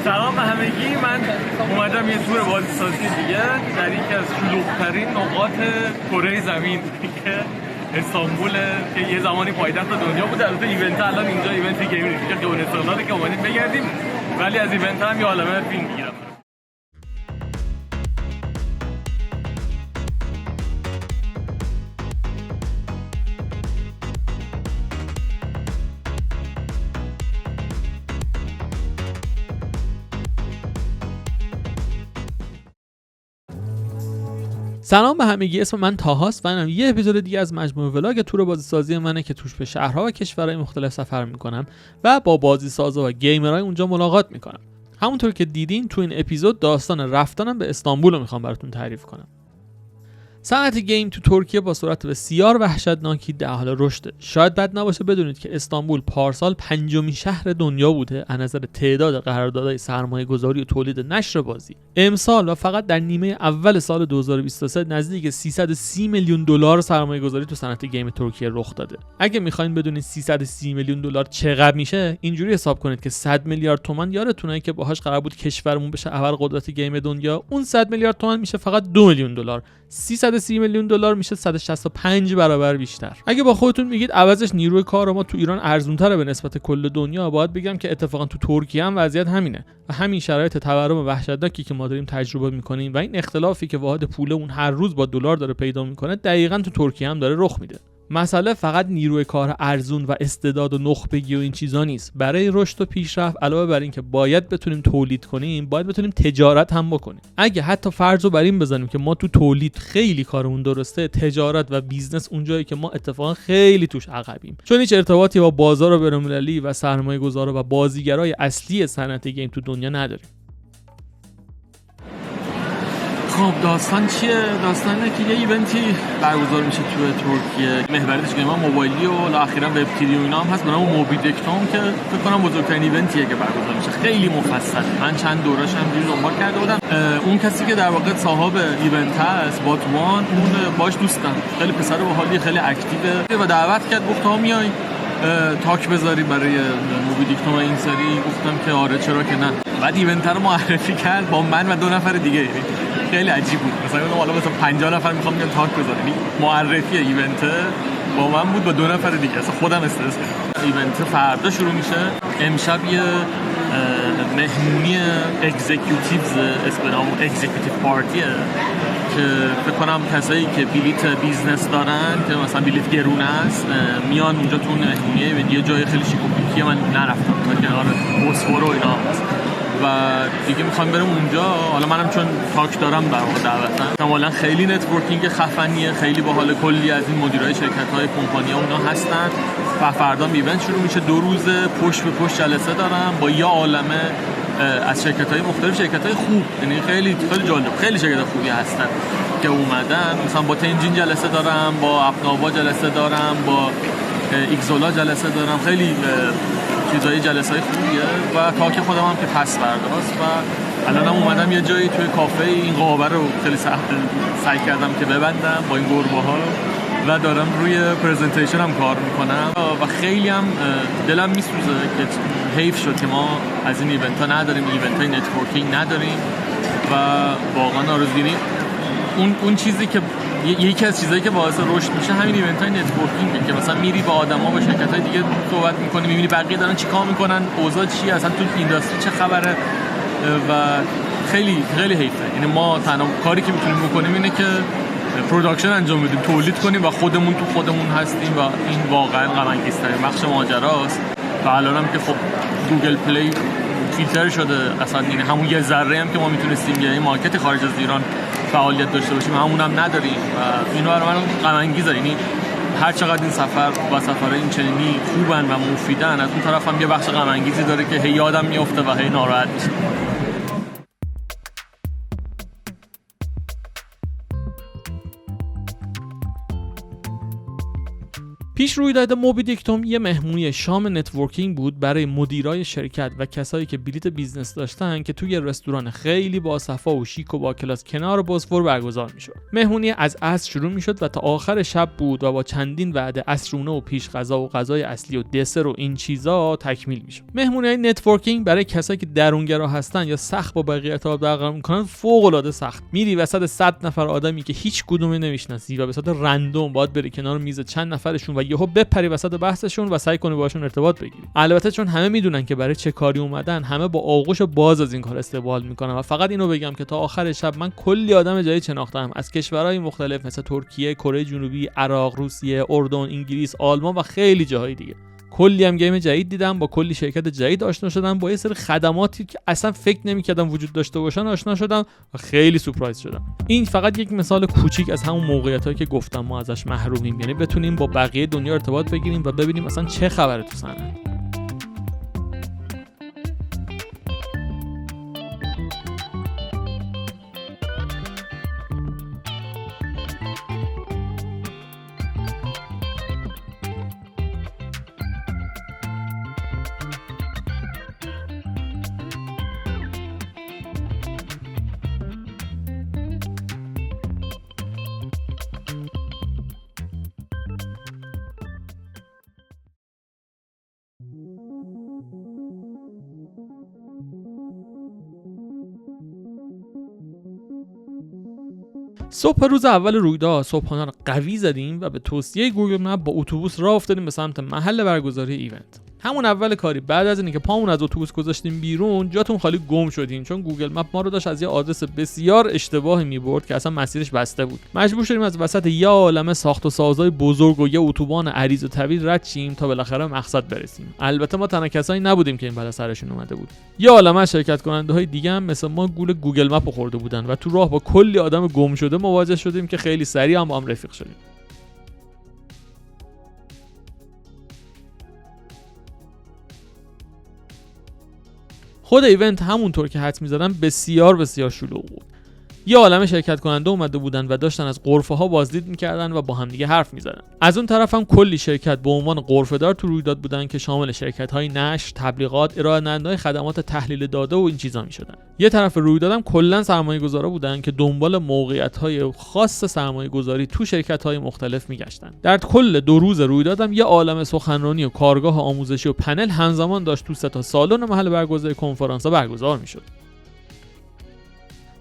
سلام به همگی. من اومدم یه تور بازیسازی دیگه در یکی از شلوغ‌ترین نقاط کره زمین که استانبوله که یه زمانی پایتخت دنیا بود. البته ایونت الان اینجا ایونت گیمینگ که دونستاناده که اومدیم بگردیم، ولی از ایونت هم یه عالمه فیلم میگیرم. سلام به همگی، اسم من تاهاست و اینم یه اپیزود دیگه از مجموعه ولاگ تور بازیسازی منه که توش به شهرها و کشورهای مختلف سفر میکنم و با بازیسازا و گیمرهای اونجا ملاقات میکنم. همونطور که دیدین تو این اپیزود داستان رفتنم به استانبول رو میخوام براتون تعریف کنم. صنعت گیم تو ترکیه با سرعت بسیار وحشتناکی در حال رشده. شاید بد نباشه بدونید که استانبول پارسال پنجمین شهر دنیا بوده از نظر تعداد قراردادهای سرمایه‌گذاری و تولید نشر بازی. امسال و فقط در نیمه اول سال 2023 نزدیک 330 میلیون دلار سرمایه‌گذاری تو صنعت گیم ترکیه رخ داده. اگه می‌خواید بدونید 330 میلیون دلار چقدر میشه، اینجوری حساب کنید که 100 میلیارد تومان یادتونه که باهاش قرار بود کشورمون بشه ابرقدرت گیم دنیا. اون 100 میلیارد تومان میشه فقط 2 میلیون دلار. 330 میلیون دلار میشه 165 برابر بیشتر. اگه با خودتون میگید عوضش نیروی کار ما تو ایران ارزان‌تره به نسبت کل دنیا، باید بگم که اتفاقا تو ترکیه هم وضعیت همینه و همین شرایط تورم وحشتناکی که ما داریم تجربه میکنیم و این اختلافی که واحد پولمون هر روز با دلار داره پیدا میکنه دقیقاً تو ترکیه هم داره رخ میده. مسئله فقط نیروی کار ارزون و استعداد و نخبگی و این چیزا نیست. برای رشد و پیشرفت علاوه بر این که باید بتونیم تولید کنیم، باید بتونیم تجارت هم بکنیم. اگه حتی فرض رو بر این بزنیم که ما تو تولید خیلی کارمون درسته، تجارت و بیزنس اونجایی که ما اتفاقا خیلی توش عقبیم، چون هیچ ارتباطی با بازار بین‌المللی و سرمایه‌گذارا و بازیگرای اصلی صنعت گیم تو دنیا نداریم. خب داستان چیه؟ داستانه که یه ایونتی برگزار میشه تو ترکیه، محوریتش گیم موبایلی و اخیراً وب تیری و اینا هم هست، به نام موبی دکتوم که فکر کنم بزرگترین ایونتیه که برگزار میشه. خیلی مفصل، من چند دوراش هم دیگه دنبال کرده بودم. اون کسی که در واقع صاحب ایونت هست، باتوان، اون باش دوستم، خیلی پسر باحالی، خیلی اکتیوه و دعوت کرد گفت ها میای تاک بذاری برای موبی دکتوم این سری. گفتم که آره چرا که نه. بعد ایونت رو معرفی کرد با من و 2 نفر دیگه. خیلی عجیب بود. مثلا حالا 50 نفر میخوام بیان تاک بذارن. معرفی ایونت با من بود با 2 نفر دیگه. اصلا خودم استرس کردم. ایونت فردا شروع میشه. امشب یه مهمونی اگزیکیوتیوز اسپنام اگزیکیوتیو پارتیه که فکر کنم کسایی که بلیت بیزنس دارن که مثلا بلیت گرون است میان اونجا تو مهمونیه. یه جای خیلی شیک و پیکی من نرفتم تا کنار بوسفور و اینا هست و دیگه میخوام برم اونجا. حالا منم چون تاک دارم در واقع دعوتم، احتمالاً خیلی نتورکینگ خفنیه، خیلی باحال. کلی از این مدیرای شرکت‌های کمپانی‌ها اونا هستن و فردا ایونت شروع میشه. 2 روز پشت به پشت جلسه دارم با یه عالمه از شرکت‌های مختلف، شرکت‌های خوب، یعنی خیلی جالب، خیلی شرکت خوبی هستن که اومدن. مثلا با تنجین جلسه دارم، با اپناوا جلسه دارم، با ایکزولا جلسه دارم. خیلی چیزای جلسه‌های خوبیه و تاک خودم هم که پس فرداست و الانم اومدم یه جایی توی کافه این قوابه رو خیلی سعی کردم که ببندم با این گربه‌ها و دارم روی پرزنتیشن هم کار میکنم و خیلی هم دلم میسوزه که حیف شد که ما از این ایونت‌ها نداریم، ایونت‌های نتورکینگ نداریم و واقعا آرزوگینی اون چیزی که یکی از چیزایی که باعث رشد میشه همین ایونت‌های نتورکینگه که مثلا میری با آدما با شرکت‌های دیگه صحبت می‌کنی، می‌بینی بقیه دارن چیکار می‌کنن، اوضاع چیه، اصلا تو اینداستری چه خبره و خیلی خیلی حیفه. یعنی ما تنها کاری که می‌تونیم بکنیم اینه که پروداکشن انجام بدیم، تولید کنیم و خودمون تو خودمون هستیم و این واقعا غم‌انگیزترین بخش ماجراست. و الانم که خب گوگل پلی فیلتر شده، اصلا یعنی همون یه ذره هم که ما میتونستیم یه مارکت خارج از ایران فعالیت داشته باشیم همونم نداریم و اینو برای من غم انگیزه. یعنی هر چقدر این سفر و سفرهای این چنینی خوبن و مفیدن، از اون طرف هم یه بخش غم انگیزی داره که هی یادم میفته و هی ناراحت میشم. پیش رویداد موبی دیکتوم یه مهمونی شام نتورکینگ بود برای مدیرای شرکت و کسایی که بلیت بیزنس داشتن که توی رستوران خیلی باصفا و شیک و با کلاس کنار بوسفور برگزار میشد. مهمونی از عصر شروع میشد و تا آخر شب بود و با چندین وعده عصرونه و پیش غذا و غذای اصلی و دسر و این چیزا تکمیل میشد. مهمونی‌های نتورکینگ برای کسایی که درونگرا هستن یا سخت با بقیه ارتباط برقرار میکنن فوق العاده سخت. میری وسط 100 نفر آدمی که هیچ کدومی نمیشناسی و به صورت رندوم باید بری کنار میز چند نفرشون و یهو بپری وسط بحثشون و سعی کنی باشون ارتباط بگیری. البته چون همه میدونن که برای چه کاری اومدن، همه با آغوش باز از این کار استقبال میکنن. و فقط اینو بگم که تا آخر شب من کلی آدم جدید شناختم از کشورهای مختلف مثل ترکیه، کره جنوبی، عراق، روسیه، اردن، انگلیس، آلمان و خیلی جاهای دیگه. کلی هم گیم جدید دیدم، با کلی شرکت جدید آشنا شدم، با یه سری خدماتی که اصلا فکر نمی‌کردم وجود داشته باشن آشنا شدم و خیلی سورپرایز شدم. این فقط یک مثال کوچیک از همون موقعیتایی که گفتم ما ازش محرومیم، یعنی بتونیم با بقیه دنیا ارتباط بگیریم و ببینیم اصلا چه خبره تو صنعت. صبح روز اول رویداد صبحانه رو قوی زدیم و به توصیه گوگل مپ با اتوبوس راه افتادیم به سمت محل برگزاری ایونت. همون اول کاری بعد از اینکه پامون از اتوبوس گذاشتیم بیرون، جاتون خالی گم شدیم چون گوگل مپ ما رو داشت از یه آدرس بسیار اشتباهی می‌برد که اصلا مسیرش بسته بود. مجبور شدیم از وسط یه عالمه ساخت و سازهای بزرگ و یه اتوبان عریض و طویل رد شیم تا بالاخره مقصد برسیم. البته ما تنها کسایی نبودیم که این بلا سرشون اومده بود. یه عالمه شرکت کننده‌های دیگه هم مثل ما گول گوگل مپ خورده بودن و تو راه با کلی آدم گم شده مواجه شدیم که خیلی سریع هم با هم رفیق شدیم. خود ایونت همونطور که حدس می‌زدم بسیار شلوغ بود. یه عالمه شرکت کننده اومده بودن و داشتن از غرفه‌ها بازدید می‌کردن و با هم دیگه حرف می‌زدن. از اون طرف هم کلی شرکت به عنوان غرفه‌دار تو رویداد بودن که شامل شرکت‌های نشر، تبلیغات، ارائه‌دهنده‌های خدمات تحلیل داده و این چیزا می‌شدن. یه طرف رویداد هم کلاً سرمایه‌گذارا بودن که دنبال موقعیت‌های خاص سرمایه‌گذاری تو شرکت‌های مختلف می‌گشتن. در کل 2 روز رویداد هم یه عالمه سخنرانی و کارگاه آموزشی و پنل همزمان داشت تو 3 تا سالن محل برگزاری کنفرانس‌ها برگزار می‌شد.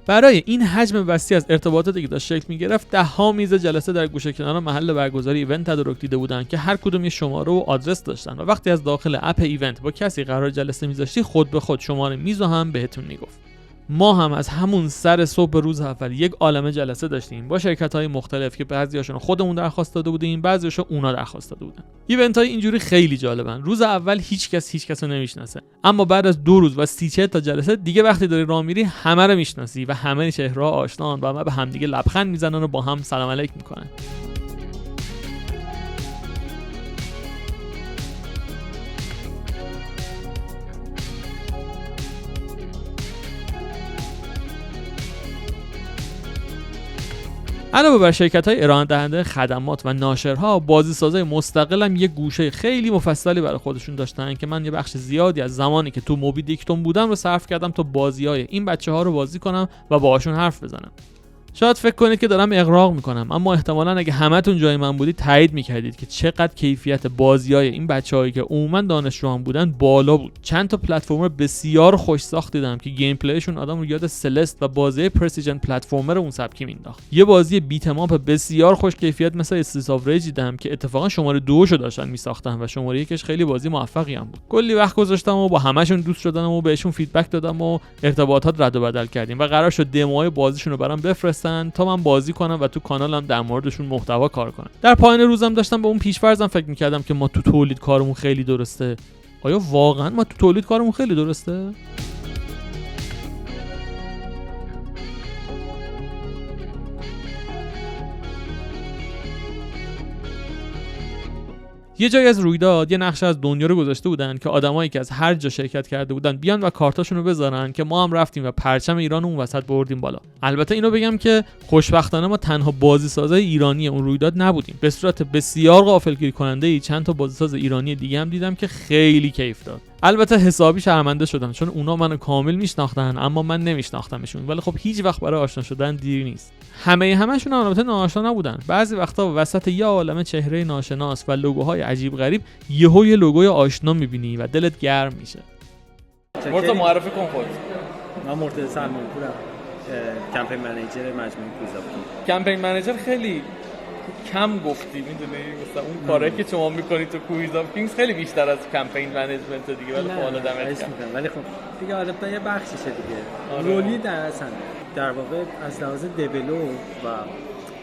برای این حجم وسیع از ارتباطاتی که داشت شکل می‌گرفت، 10 میز جلسه در گوشه کنار محل برگزاری ایونت تدارک دیده بودن که هر کدوم یه شماره و آدرس داشتن و وقتی از داخل اپ ایونت با کسی قرار جلسه می‌ذاشتی خود به خود شماره میز هم بهتون میگفت. ما هم از همون سر صبح روز اول یک عالمه جلسه داشتیم با شرکت‌های مختلف که بعضی‌هاشون خودمون درخواست داده بودیم، بعضی‌هاشون اونا درخواست داده بودن. ایونت‌های اینجوری خیلی جالبن. روز اول هیچ کس رو نمیشناسه، اما بعد از 2 روز و 30 تا جلسه دیگه وقتی داری راه میری همه رو میشناسی و همه چهره‌ها آشنان و همه به همدیگه لبخند میزنن و با هم سلام علیک میکنن. علاوه بر شرکت‌های ارائه دهنده خدمات و ناشرها، بازیسازای مستقل هم یه گوشه خیلی مفصلی برای خودشون داشتن که من یه بخش زیادی از زمانی که تو موبی دیکتوم بودم رو صرف کردم تا بازی‌های این بچه‌ها رو بازی کنم و باهاشون حرف بزنم. شاید فکر کنید که دارم اغراق میکنم، اما احتمالاً اگه همتون جای من بودید تایید میکردید که چقدر کیفیت بازی‌های این بچه‌هایی که عموماً دانشجویان بودن بالا بود. چند تا پلتفرم بسیار خوش ساخت دیدم که گیم پلیشون آدم رو یاد سلست و بازی پرسیژن پلتفرمر اون سبکی مینداخت. یه بازی بیت ام اپ بسیار خوش کیفیت مثل استریت آف رج دیدم که اتفاقا شماره 2 شو داشتن میساختن و شماره 1 خیلی بازی موفقی هم بود. کلی وقت گذاشتم و با همشون دوست شدم و بهشون فیدبک دادم و ارتباطات رد و بدل کردیم و قرار شد دموهای بازیشون رو برام بفرستن تا من بازی کنم و تو کانالم در موردشون محتوا کار کنم. در پایان روزم داشتم به اون پیش‌فرضم فکر می‌کردم که ما تو تولید کارمون خیلی درسته. آیا واقعا ما تو تولید کارمون خیلی درسته؟ یه جایی از رویداد یه نقشه از دنیا رو گذاشته بودن که آدمایی که از هر جا شرکت کرده بودن بیان و کارتاشون رو بذارن که ما هم رفتیم و پرچم ایران اون وسط بردیم بالا. البته اینو بگم که خوشبختانه ما تنها بازیسازای ایرانی اون رویداد نبودیم. به صورت بسیار غافلگیر کننده‌ای چند تا بازیساز ایرانی دیگه هم دیدم که خیلی کیف داد. البته حسابی شرمنده شدم چون اونا منو کامل میشناختن اما من نمیشناختمشون، ولی خب هیچ وقت برای آشنا شدن دیر نیست. همشون البته ناآشنا نبودن. بعضی وقتا وسط یه عالمه چهره ناشناس و لوگوهای عجیب غریب یهو یه لوگوی آشنا میبینی و دلت گرم میشه. مرتضی معرفی کن خودت. من مرتضی سلمانپورم، کمپین منیجر مجموعه کویزاپکینگ. کمپین منیجر خیلی کم گفتی، میدونی مثلا اون کاری که شما میکنید تو کویزاپکینگ خیلی بیشتر از کمپین منیجمنت دیگه، ولی خب حالا دمت گرم. ولی خب دیگه البته یه بخشیشه دیگه. رولی در واقع از لحاظ دیولپ و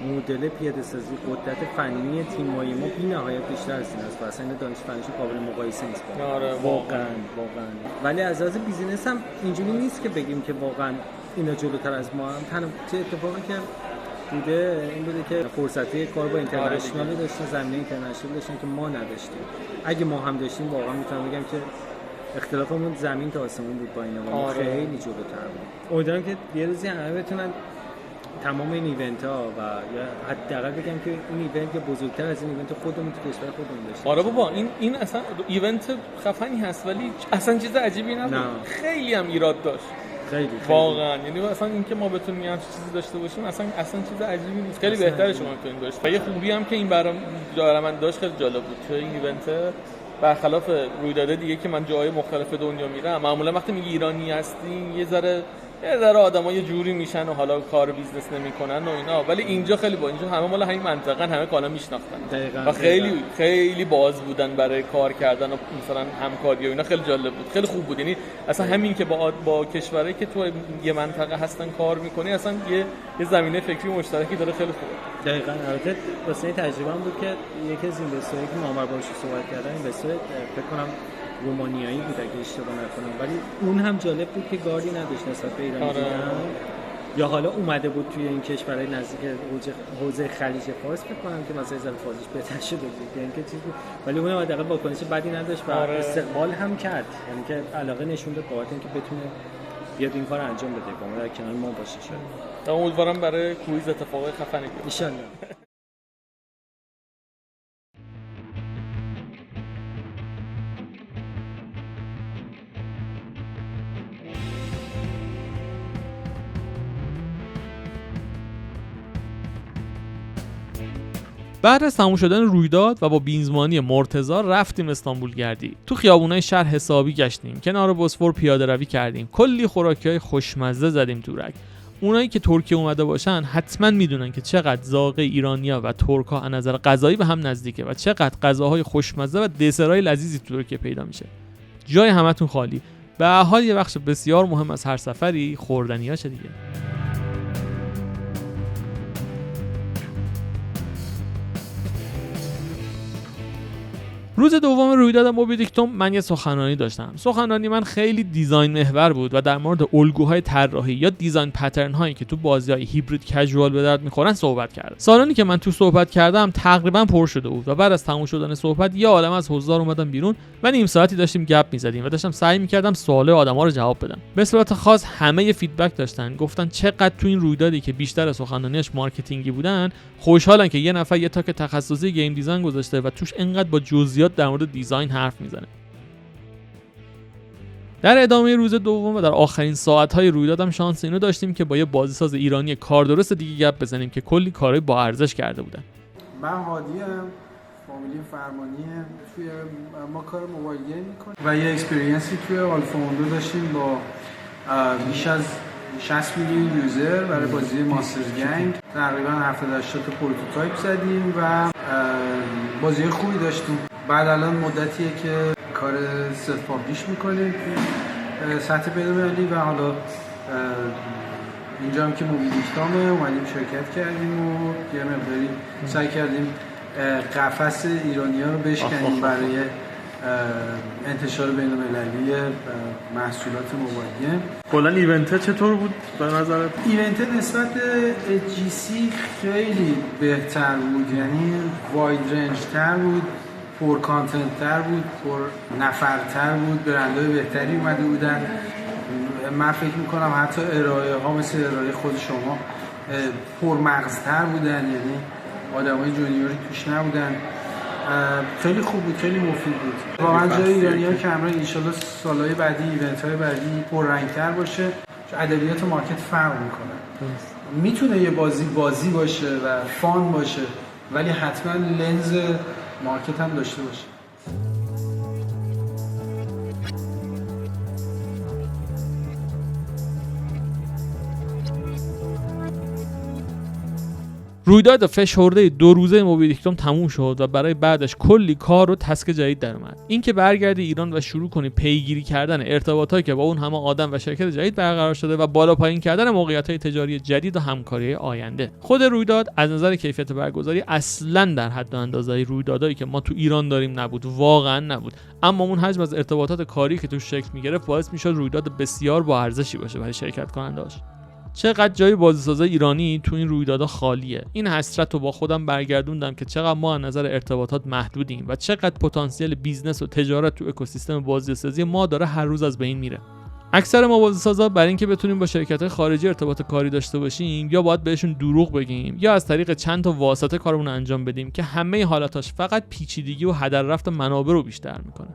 مدل پیاده‌سازی قدرت فنی تیم‌های ما بی‌نهایت بیشتر از این است و اصلا دانش فنیش قابل مقایسه نیست. واقعا. ولی از لحاظ بیزینس هم اینجوری نیست که بگیم که واقعا اینا جلوتر از ما هم. تنها اتفاقی که بوده این بوده که فرصتی کار با اینترنشنال داشتن، زمینه اینترنشنال داشتن که ما نداشتیم. اگه ما هم داشتیم واقعا میتونم بگم که اختلافمون زمین تا آسمون بود با اینا و خیلی جلوتر بود. امیدوارم که یه روزی همه بتونن تمام این ایونت ها و یا حداقل بگم که این ایونت که بزرگتر از این ایونت خودمون تو کشور خودمون داشتیم. آره بابا این اصلا ایونت خفنی هست ولی اصلا چیز عجیبی نبود. خیلی هم ایراد داشت. خیلی واقعا، یعنی اصلا اینکه ما بتونیم همین چیزی داشته باشیم اصلا چیز عجیبی نیست. خیلی بهتره شما میتونید داشت. و یه خوبی هم که این برام من داشت خیلی جالب بود که این ایونت برخلاف رویدادهای دیگه که من جاهای مختلف دنیا میرم معمولا وقتی میگی ایرانی هستی یه ذره آدم‌ها یه جوری میشن و حالا کار بیزنس نمی‌کنن و اینا، ولی اینجا خیلی اینجا همه مال همین منطقه، همه کالا میشناختن و خیلی باز بودن برای کار کردن و مثلا همکاری و اینا. خیلی جالب بود، خیلی خوب بود. یعنی اصلا همین که با کشورایی که تو یه منطقه هستن کار می‌کنی اصلا یه زمینه فکری مشترکی داره، خیلی خوبه. دقیقاً. البته واسه تجربه‌ام بود که یکی از اینوستورایی که ما باهاش صحبت کردن اینوستور فکر کنم رومانیایی بود اگه اشتباه نکنم، ولی اون هم جالب بود که گاردی نداشت نسبت به ایران. یا حالا اومده بود توی این کشورهای نزدیک حوزه خلیج فارس فکر کنم که مثلا زل فارسیش بهتر شده بود، یعنی که چیزی، ولی اون حداقل واکنش بدی نداشت و استقبال هم کرد، یعنی که علاقه نشون داد بابت اینکه بتونه بیاد این کار انجام بده و در کنار ما باشه. شد امیدوارم برای کویز اتفاقای خفنی بیفته ان شاءالله. بعد از تموم شدن رویداد و با بینزمانی مرتضی رفتیم استانبول گردی. تو خیابونای شهر حسابی گشتیم، کنار بوسفور پیاده روی کردیم، کلی خوراکیای خوشمزه زدیم دورک. اونایی که ترکیه اومده باشن حتما میدونن که چقدر ذائقه ایرانیا و ترکا از نظر غذایی به هم نزدیکه و چقدر غذاهای خوشمزه و دسرهای لذیذی تو ترکیه پیدا میشه. جای همتون خالی. به هر حال یه بخش بسیار مهم از هر سفری خوردنیاشه دیگه. روز دوم رویداد موبیدیکتوم من یه سخنرانی داشتم. سخنرانی من خیلی دیزاین محور بود و در مورد الگوهای طراحی یا دیزاین پترن هایی که تو بازی‌های هیبرید کژوال به درد می‌خورن صحبت کردم. سالانی که من تو صحبت کردم تقریبا پر شده بود و بعد از تموم شدن صحبت یه عالم از حضار اومدن بیرون و نیم ساعتی داشتیم گپ می‌زدیم و داشتم سعی می‌کردم سوالای آدم‌ها رو جواب بدم. به صورت خاص همه یه فیدبک داشتن، گفتن چقدر تو این رویدادی که بیشتر سخنرانیاش مارکتینگی بودن خوشحالن که یه نفر یه تاک تخصصی گیم دیزاین گذاشته و توش اینقدر با جزئیات در مورد دیزاین حرف میزنه. در ادامه روز دوم و در آخرین ساعت‌های رویدادم شانس اینو داشتیم که با یه بازیساز ایرانی کاردرست دیگه گپ بزنیم که کلی کارهای با ارزش کرده بودن. من هادیم، فامیلی فرمانیه، توی ما کار موبایل گیم می‌کنیم و یه اکسپریانسی توی آلفا موندو داشتیم با بیش از 60 میلیون یوزر برای بازی ماسترز گنگ. تقریبا 70-80 تا پروتوتایپ زدیم و بازی خوبی داشتیم. بعد الان مدتیه که کار سلف پابلیش میکنیم سطح بین‌المللی و حالا اینجا هم که موبیدیکتامه اومدیم شرکت کردیم و یه مقداری سعی کردیم قفس ایرانی‌ها رو بشکنیم برای انتشار بین‌المللی محصولات موبایل گیم. کلاً ایونت چطور بود به نظرت؟ ایونت نسبت به GC خیلی بهتر بود، یعنی واید رنج تر بود، پر کانتنت تر بود، پر نفرتر بود، برندهای بهتری اومده بودن. من فکر میکنم حتی ارائه ها مثل ارائه خود شما پر مغزتر بودن، یعنی آدمای جونیوری توش نبودن. خیلی خوب بود، خیلی مفید بود. واقعا جای ایرانی‌ها کمرنگ، ان شاءالله سالهای بعدی ایونت‌های بعدی پررنگ‌تر باشه. ادبیات مارکت فرق میکنه. میتونه یه بازی باشه و فان باشه، ولی حتما لنز مارکت هم داشته باشه. رویداد فشرده 2 روزه موبیدیکتوم تموم شد و برای بعدش کلی کار و تسک جدید در اومد. این که برگردی ایران و شروع کنی پیگیری کردن ارتباطاتی که با اون همه آدم و شرکت جدید برقرار شده و بالا پایین کردن موقعیت‌های تجاری جدید و همکاری آینده. خود رویداد از نظر کیفیت برگزاری اصلاً در حد و اندازه رویدادایی که ما تو ایران داریم نبود، واقعاً نبود. اما اون حجم از ارتباطات کاری که توش شکل می‌گرفت باعث می‌شد رویداد بسیار با ارزشی باشه برای شرکت کننده‌اش. چقدر جای بازیسازای ایرانی تو این رویدادها خالیه. این حسرت رو با خودم برگردوندم که چقدر ما از نظر ارتباطات محدودیم و چقدر پتانسیل بیزنس و تجارت تو اکوسیستم بازیسازی ما داره هر روز از بین میره. اکثر ما بازیسازا برای اینکه بتونیم با شرکت‌های خارجی ارتباط کاری داشته باشیم، یا باید بهشون دروغ بگیم یا از طریق چند تا واسطه کارمون انجام بدیم که همه حالاتاش فقط پیچیدگی و هدر رفت منابع رو بیشتر میکنه.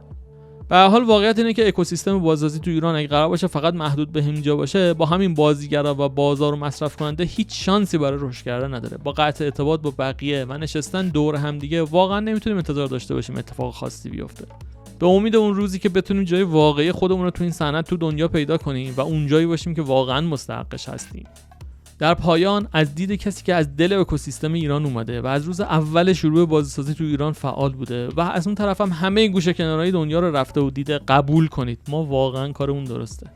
به هر حال واقعیت اینه که اکوسیستم بازسازی تو ایران اگه قرار باشه فقط محدود به همینجا باشه، با همین بازیگرا و بازار و مصرف کننده هیچ شانسی برای رشد کردن نداره. با قطع ارتباط با بقیه و نشستن دور هم دیگه واقعا نمیتونیم انتظار داشته باشیم اتفاق خاصی بیفته. به امید اون روزی که بتونیم جای واقعی خودمون رو تو این صنعت تو دنیا پیدا کنیم و اون جایی باشیم که واقعا مستحقش هستیم. در پایان از دید کسی که از دل اکوسیستم ایران اومده و از روز اول شروع بازیسازی تو ایران فعال بوده و از اون طرف هم همه گوشه کنارهای دنیا رو رفته و دیده، قبول کنید ما واقعا کارمون درسته.